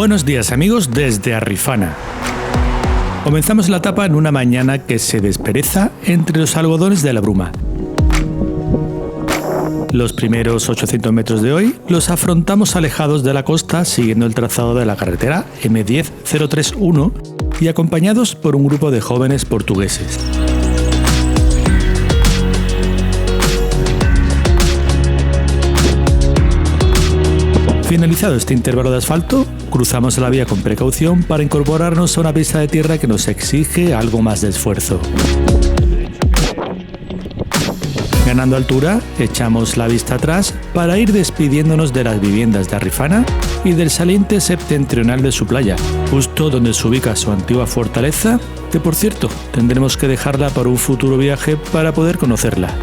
Buenos días amigos desde Arrifana. Comenzamos la etapa en una mañana que se despereza entre los algodones de la bruma. Los primeros 800 metros de hoy los afrontamos alejados de la costa siguiendo el trazado de la carretera M10-031 y acompañados por un grupo de jóvenes portugueses. Finalizado este intervalo de asfalto, cruzamos la vía con precaución para incorporarnos a una pista de tierra que nos exige algo más de esfuerzo. Ganando altura, echamos la vista atrás para ir despidiéndonos de las viviendas de Arrifana y del saliente septentrional de su playa, justo donde se ubica su antigua fortaleza, que por cierto, tendremos que dejarla para un futuro viaje para poder conocerla.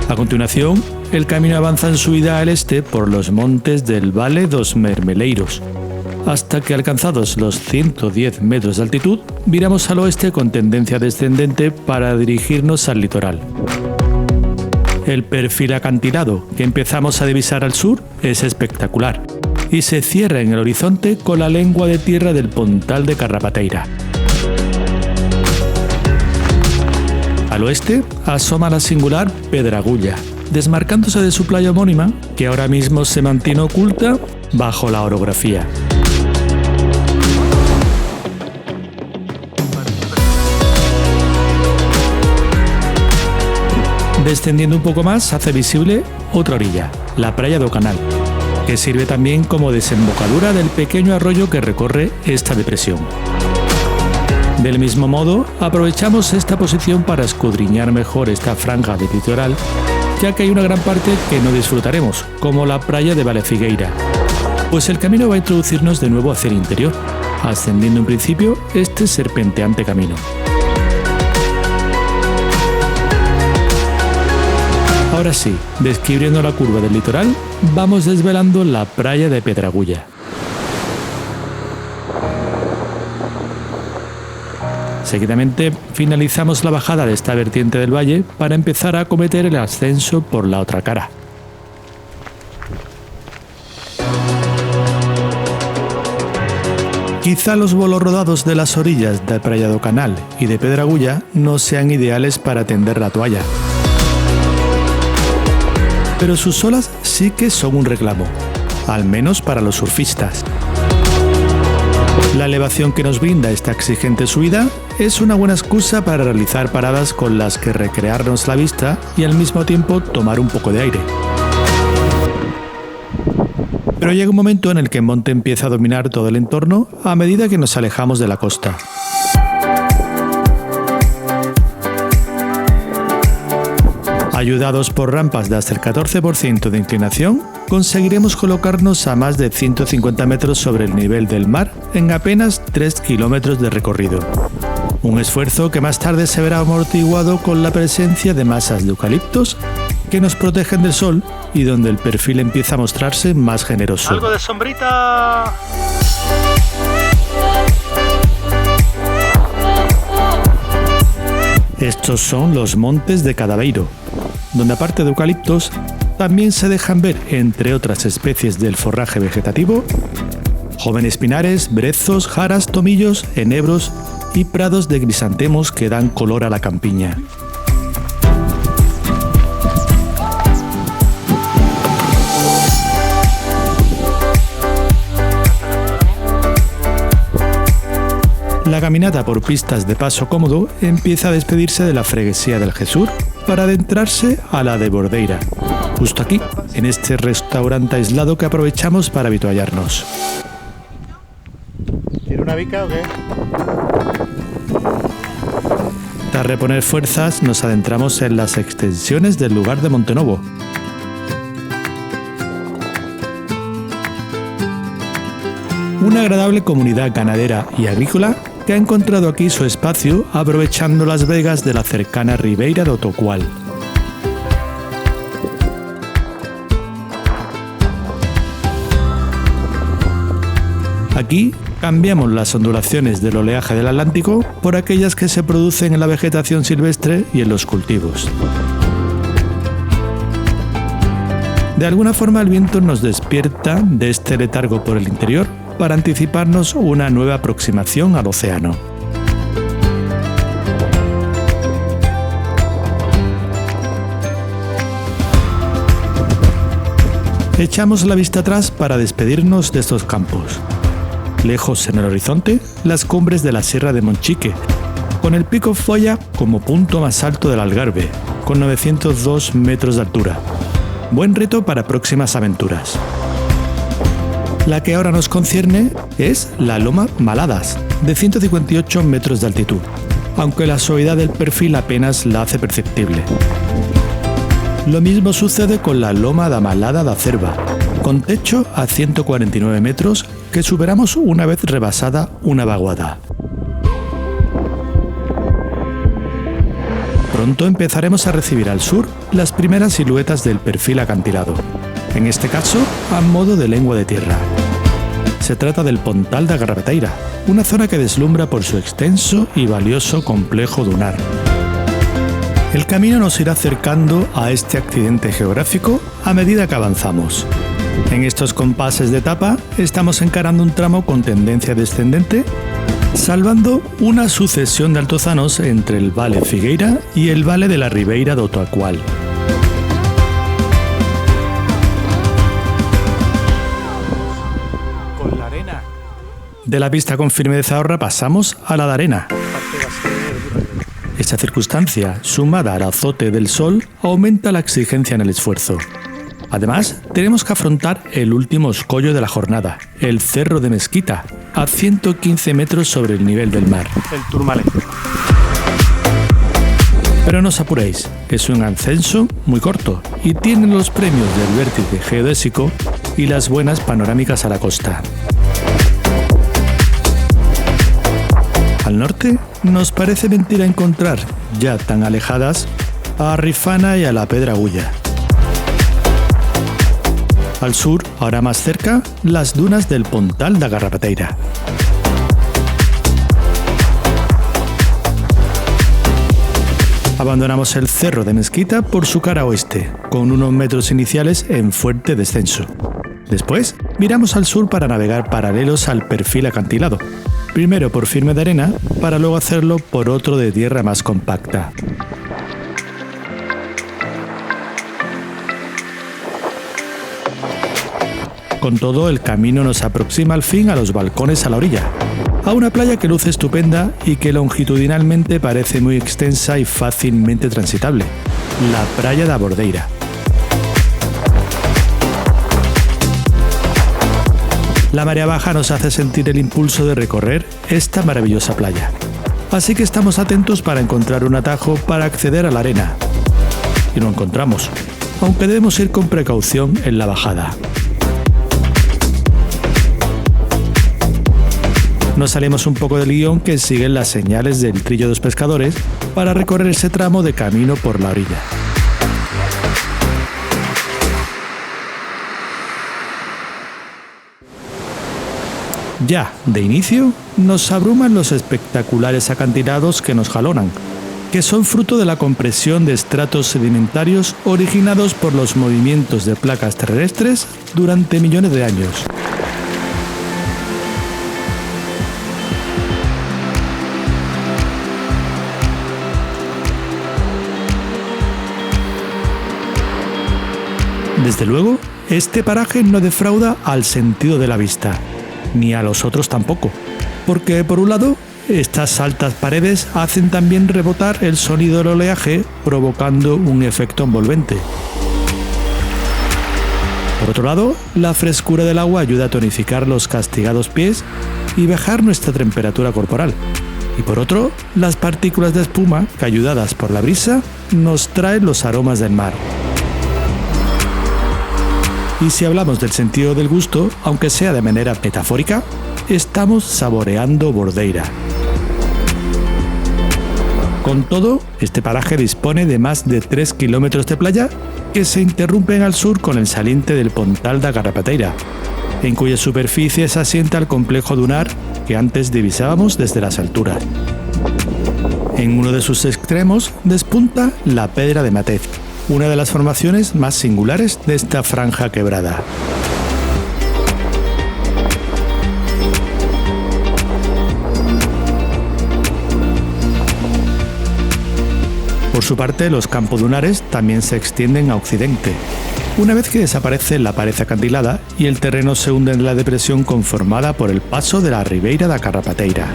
A continuación, el camino avanza en subida al este por los montes del Vale dos Mermeleiros, hasta que alcanzados los 110 metros de altitud, viramos al oeste con tendencia descendente para dirigirnos al litoral. El perfil acantilado que empezamos a divisar al sur es espectacular y se cierra en el horizonte con la lengua de tierra del Pontal de Carrapateira. Al oeste asoma la singular Pedragulla, desmarcándose de su playa homónima, que ahora mismo se mantiene oculta bajo la orografía. Descendiendo un poco más, se hace visible otra orilla, la Praia do Canal, que sirve también como desembocadura del pequeño arroyo que recorre esta depresión. Del mismo modo, aprovechamos esta posición para escudriñar mejor esta franja de litoral, ya que hay una gran parte que no disfrutaremos, como la playa de Valefigueira, pues el camino va a introducirnos de nuevo hacia el interior, ascendiendo en principio este serpenteante camino. Ahora sí, descubriendo la curva del litoral, vamos desvelando la playa de Pedragulla. Seguidamente finalizamos la bajada de esta vertiente del valle para empezar a acometer el ascenso por la otra cara. Quizá los vuelos rodados de las orillas de Praia do Canal y de Pedragulla no sean ideales para tender la toalla, pero sus olas sí que son un reclamo, al menos para los surfistas. La elevación que nos brinda esta exigente subida es una buena excusa para realizar paradas con las que recrearnos la vista y al mismo tiempo tomar un poco de aire. Pero llega un momento en el que el monte empieza a dominar todo el entorno a medida que nos alejamos de la costa. Ayudados por rampas de hasta el 14% de inclinación, conseguiremos colocarnos a más de 150 metros sobre el nivel del mar en apenas 3 kilómetros de recorrido. Un esfuerzo que más tarde se verá amortiguado con la presencia de masas de eucaliptos que nos protegen del sol y donde el perfil empieza a mostrarse más generoso. ¡Algo de sombrita! Estos son los montes de Cadaveiro, donde aparte de eucaliptos, también se dejan ver, entre otras especies del forraje vegetativo, jóvenes pinares, brezos, jaras, tomillos, enebros y prados de crisantemos que dan color a la campiña. La caminata por pistas de paso cómodo empieza a despedirse de la freguesía del Jesús para adentrarse a la de Bordeira, justo aquí, en este restaurante aislado que aprovechamos para avituallarnos. ¿Quiere una bica o qué? Tras reponer fuerzas, nos adentramos en las extensiones del lugar de Montenovo. Una agradable comunidad ganadera y agrícola que ha encontrado aquí su espacio aprovechando las vegas de la cercana Ribeira do Tocual. Aquí cambiamos las ondulaciones del oleaje del Atlántico por aquellas que se producen en la vegetación silvestre y en los cultivos. De alguna forma el viento nos despierta de este letargo por el interior para anticiparnos una nueva aproximación al océano. Echamos la vista atrás para despedirnos de estos campos. Lejos en el horizonte, las cumbres de la Sierra de Monchique, con el pico Folla como punto más alto del Algarve, con 902 metros de altura. Buen reto para próximas aventuras. La que ahora nos concierne es la Loma Maladas, de 158 metros de altitud, aunque la suavidad del perfil apenas la hace perceptible. Lo mismo sucede con la Loma da Malada da Cerva, con techo a 149 metros que superamos una vez rebasada una vaguada. Pronto empezaremos a recibir al sur las primeras siluetas del perfil acantilado, en este caso a modo de lengua de tierra. Se trata del Pontal da Garrapateira, una zona que deslumbra por su extenso y valioso complejo dunar. El camino nos irá acercando a este accidente geográfico a medida que avanzamos. En estos compases de etapa estamos encarando un tramo con tendencia descendente, salvando una sucesión de altozanos entre el Vale Figueira y el Vale de la Ribeira do Otoacual. Con la arena. De la pista con firme de Zahorra pasamos a la de arena. Esta circunstancia, sumada al azote del sol, aumenta la exigencia en el esfuerzo. Además, tenemos que afrontar el último escollo de la jornada, el Cerro de Mesquita, a 115 metros sobre el nivel del mar. El Tourmalet. Pero no os apuréis, es un ascenso muy corto y tiene los premios del vértice geodésico y las buenas panorámicas a la costa. Al norte, nos parece mentira encontrar, ya tan alejadas, a Rifana y a la Pedragulla. Al sur, ahora más cerca, las dunas del Pontal da Garrapateira. Abandonamos el Cerro de Mesquita por su cara oeste, con unos metros iniciales en fuerte descenso. Después, miramos al sur para navegar paralelos al perfil acantilado, primero por firme de arena, para luego hacerlo por otro de tierra más compacta. Con todo, el camino nos aproxima al fin a los balcones a la orilla, a una playa que luce estupenda y que longitudinalmente parece muy extensa y fácilmente transitable, la Praia da Bordeira. La marea baja nos hace sentir el impulso de recorrer esta maravillosa playa, así que estamos atentos para encontrar un atajo para acceder a la arena. Y lo encontramos, aunque debemos ir con precaución en la bajada. Nos salimos un poco del guión que siguen las señales del Trillo de los Pescadores para recorrer ese tramo de camino por la orilla. Ya, de inicio, nos abruman los espectaculares acantilados que nos jalonan, que son fruto de la compresión de estratos sedimentarios originados por los movimientos de placas terrestres durante millones de años. Desde luego, este paraje no defrauda al sentido de la vista, ni a los otros tampoco, porque por un lado, estas altas paredes hacen también rebotar el sonido del oleaje, provocando un efecto envolvente. Por otro lado, la frescura del agua ayuda a tonificar los castigados pies y bajar nuestra temperatura corporal. Y por otro, las partículas de espuma, que ayudadas por la brisa, nos traen los aromas del mar. Y si hablamos del sentido del gusto, aunque sea de manera metafórica, estamos saboreando Bordeira. Con todo, este paraje dispone de más de 3 kilómetros de playa que se interrumpen al sur con el saliente del Pontal da Garrapateira, en cuya superficie se asienta el complejo dunar que antes divisábamos desde las alturas. En uno de sus extremos despunta la Pedra de Matez, una de las formaciones más singulares de esta franja quebrada. Por su parte, los campos dunares también se extienden a occidente, una vez que desaparece la pared acantilada y el terreno se hunde en la depresión conformada por el paso de la Ribeira da Carrapateira.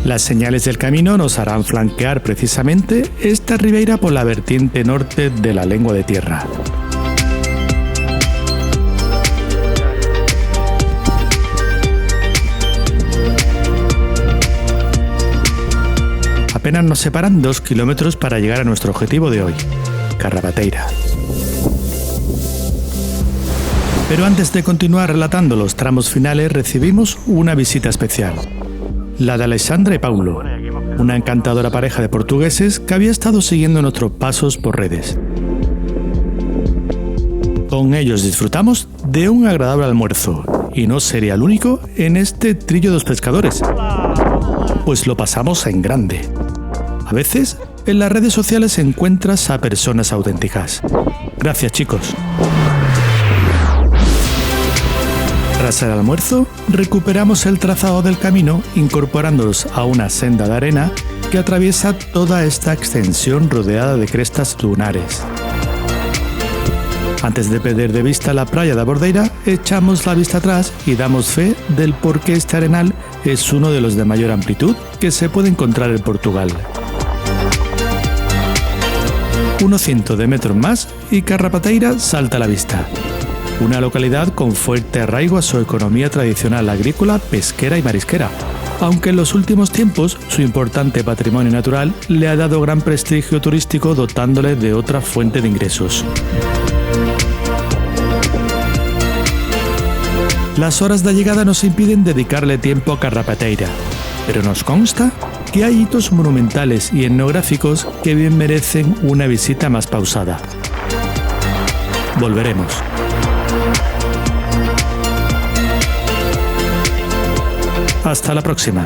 Las señales del camino nos harán flanquear precisamente esta ribeira por la vertiente norte de la lengua de tierra. Apenas nos separan 2 kilómetros para llegar a nuestro objetivo de hoy, Carrapateira. Pero antes de continuar relatando los tramos finales, recibimos una visita especial. La de Alexandra y Paulo, una encantadora pareja de portugueses que había estado siguiendo nuestros pasos por redes. Con ellos disfrutamos de un agradable almuerzo, y no sería el único en este trillo de los pescadores, pues lo pasamos en grande. A veces, en las redes sociales encuentras a personas auténticas. Gracias, chicos. Tras el almuerzo, recuperamos el trazado del camino incorporándolos a una senda de arena que atraviesa toda esta extensión rodeada de crestas dunares. Antes de perder de vista la playa de Bordeira, echamos la vista atrás y damos fe del por qué este arenal es uno de los de mayor amplitud que se puede encontrar en Portugal. Unos cientos de metros más y Carrapateira salta a la vista. Una localidad con fuerte arraigo a su economía tradicional agrícola, pesquera y marisquera, aunque en los últimos tiempos su importante patrimonio natural le ha dado gran prestigio turístico dotándole de otra fuente de ingresos. Las horas de llegada nos impiden dedicarle tiempo a Carrapateira, pero nos consta que hay hitos monumentales y etnográficos que bien merecen una visita más pausada. Volveremos. Hasta la próxima.